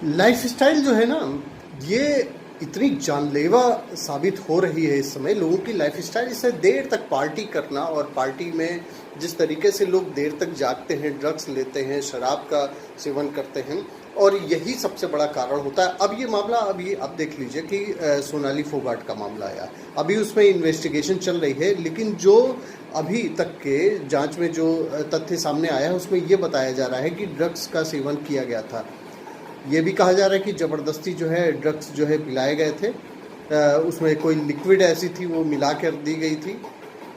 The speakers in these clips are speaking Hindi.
लाइफस्टाइल जो है ना, ये इतनी जानलेवा साबित हो रही है इस समय। लोगों की लाइफस्टाइल, इससे देर तक पार्टी करना, और पार्टी में जिस तरीके से लोग देर तक जागते हैं, ड्रग्स लेते हैं, शराब का सेवन करते हैं, और यही सबसे बड़ा कारण होता है। अब ये मामला अब देख लीजिए कि सोनाली फोगाट का मामला आया, अभी उसमें इन्वेस्टिगेशन चल रही है, लेकिन जो अभी तक के जांच में जो तथ्य सामने आया है उसमें ये बताया जा रहा है कि ड्रग्स का सेवन किया गया था। ये भी कहा जा रहा है कि ज़बरदस्ती जो है ड्रग्स जो है पिलाए गए थे, उसमें कोई लिक्विड ऐसी थी वो मिला कर दी गई थी,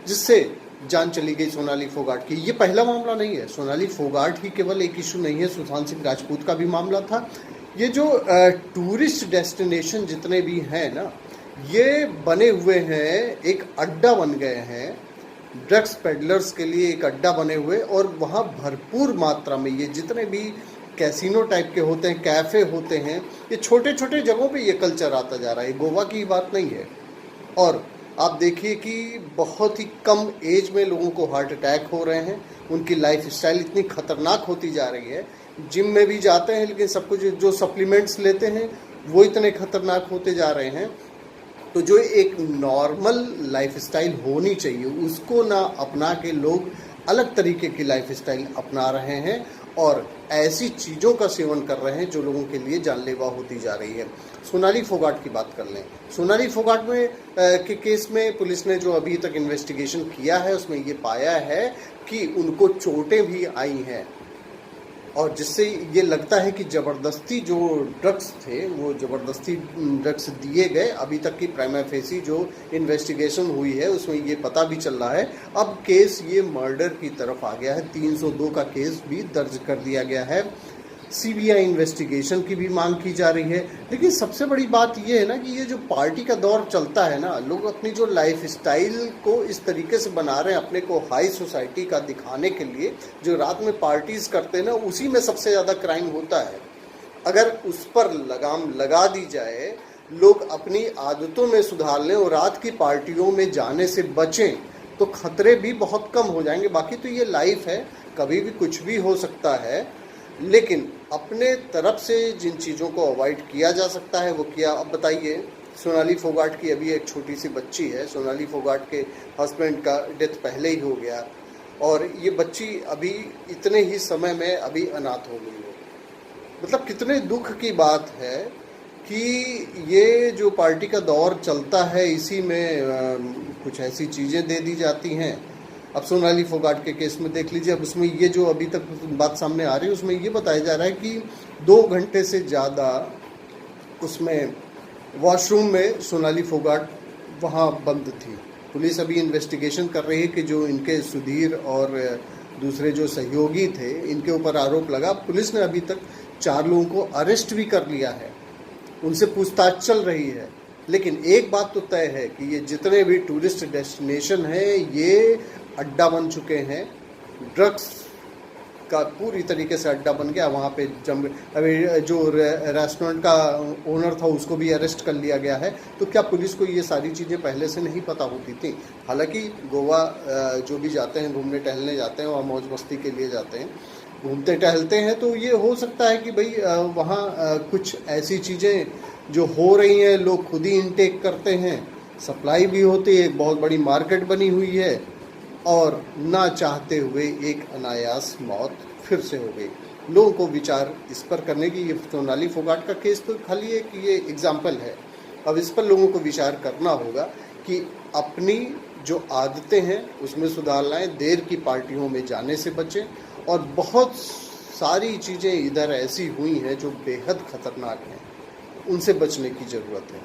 जिससे जान चली गई सोनाली फोगाट की। ये पहला मामला नहीं है, सोनाली फोगाट ही केवल एक इशू नहीं है, सुशांत सिंह राजपूत का भी मामला था। ये जो टूरिस्ट डेस्टिनेशन जितने भी हैं ना, ये बने हुए हैं, एक अड्डा बन गए हैं ड्रग्स पेडलर्स के लिए, एक अड्डा बने हुए, और वहाँ भरपूर मात्रा में ये जितने भी कैसीनो टाइप के होते हैं, कैफ़े होते हैं, ये छोटे छोटे जगहों पे ये कल्चर आता जा रहा है। गोवा की बात नहीं है। और आप देखिए कि बहुत ही कम एज में लोगों को हार्ट अटैक हो रहे हैं, उनकी लाइफ स्टाइल इतनी खतरनाक होती जा रही है। जिम में भी जाते हैं, लेकिन सब कुछ जो सप्लीमेंट्स लेते हैं वो इतने खतरनाक होते जा रहे हैं। तो जो एक नॉर्मल लाइफस्टाइल होनी चाहिए उसको ना अपना के लोग अलग तरीके की लाइफस्टाइल अपना रहे हैं, और ऐसी चीज़ों का सेवन कर रहे हैं जो लोगों के लिए जानलेवा होती जा रही है। सोनाली फोगाट की बात कर लें। सोनाली फोगाट में के केस में पुलिस ने जो अभी तक इन्वेस्टिगेशन किया है उसमें ये पाया है कि उनको चोटें भी आई हैं, और जिससे ये लगता है कि ज़बरदस्ती जो ड्रग्स थे वो ज़बरदस्ती ड्रग्स दिए गए। अभी तक की प्राइमा फेसी जो इन्वेस्टिगेशन हुई है उसमें ये पता भी चल रहा है। अब केस ये मर्डर की तरफ आ गया है, 302 का केस भी दर्ज कर दिया गया है। सीबीआई इन्वेस्टिगेशन की भी मांग की जा रही है। लेकिन सबसे बड़ी बात ये है ना कि ये जो पार्टी का दौर चलता है ना, लोग अपनी जो लाइफ स्टाइल को इस तरीके से बना रहे हैं अपने को हाई सोसाइटी का दिखाने के लिए, जो रात में पार्टीज करते हैं ना, उसी में सबसे ज़्यादा क्राइम होता है। अगर उस पर लगाम लगा दी जाए, लोग अपनी आदतों में सुधार लें और रात की पार्टियों में जाने से बचें, तो खतरे भी बहुत कम हो जाएंगे। बाकी तो ये लाइफ है, कभी भी कुछ भी हो सकता है, लेकिन अपने तरफ से जिन चीज़ों को अवॉइड किया जा सकता है वो किया। अब बताइए, सोनाली फोगाट की अभी एक छोटी सी बच्ची है, सोनाली फोगाट के हस्बैंड का डेथ पहले ही हो गया, और ये बच्ची अभी इतने ही समय में अभी अनाथ हो गई है। मतलब कितने दुख की बात है कि ये जो पार्टी का दौर चलता है इसी में कुछ ऐसी चीज़ें दे दी जाती हैं। अब सोनाली फोगाट के केस में देख लीजिए, अब उसमें ये जो अभी तक बात सामने आ रही है उसमें ये बताया जा रहा है कि 2 घंटे से ज़्यादा उसमें वॉशरूम में सोनाली फोगाट वहाँ बंद थी। पुलिस अभी इन्वेस्टिगेशन कर रही है कि जो इनके सुधीर और दूसरे जो सहयोगी थे इनके ऊपर आरोप लगा। पुलिस ने अभी तक 4 लोगों को अरेस्ट भी कर लिया है, उनसे पूछताछ चल रही है। लेकिन एक बात तो तय है कि ये जितने भी टूरिस्ट डेस्टिनेशन हैं ये अड्डा बन चुके हैं, ड्रग्स का पूरी तरीके से अड्डा बन गया। वहाँ पे अभी जो रेस्टोरेंट का ओनर था उसको भी अरेस्ट कर लिया गया है। तो क्या पुलिस को ये सारी चीज़ें पहले से नहीं पता होती थी? हालांकि गोवा जो भी जाते हैं, घूमने टहलने जाते हैं, वहाँ मौज मस्ती के लिए जाते हैं, घूमते टहलते हैं, तो ये हो सकता है कि भाई वहाँ कुछ ऐसी चीज़ें जो हो रही हैं लोग खुद ही इनटेक करते हैं, सप्लाई भी होती है, एक बहुत बड़ी मार्केट बनी हुई है, और ना चाहते हुए एक अनायास मौत फिर से हो गई। लोगों को विचार इस पर करने की, ये सोनाली फोगाट का केस तो खाली एक ये एग्जाम्पल है। अब इस पर लोगों को विचार करना होगा कि अपनी जो आदतें हैं उसमें सुधार लाएं, देर की पार्टियों में जाने से बचें, और बहुत सारी चीज़ें इधर ऐसी हुई हैं जो बेहद खतरनाक हैं, उनसे बचने की ज़रूरत है।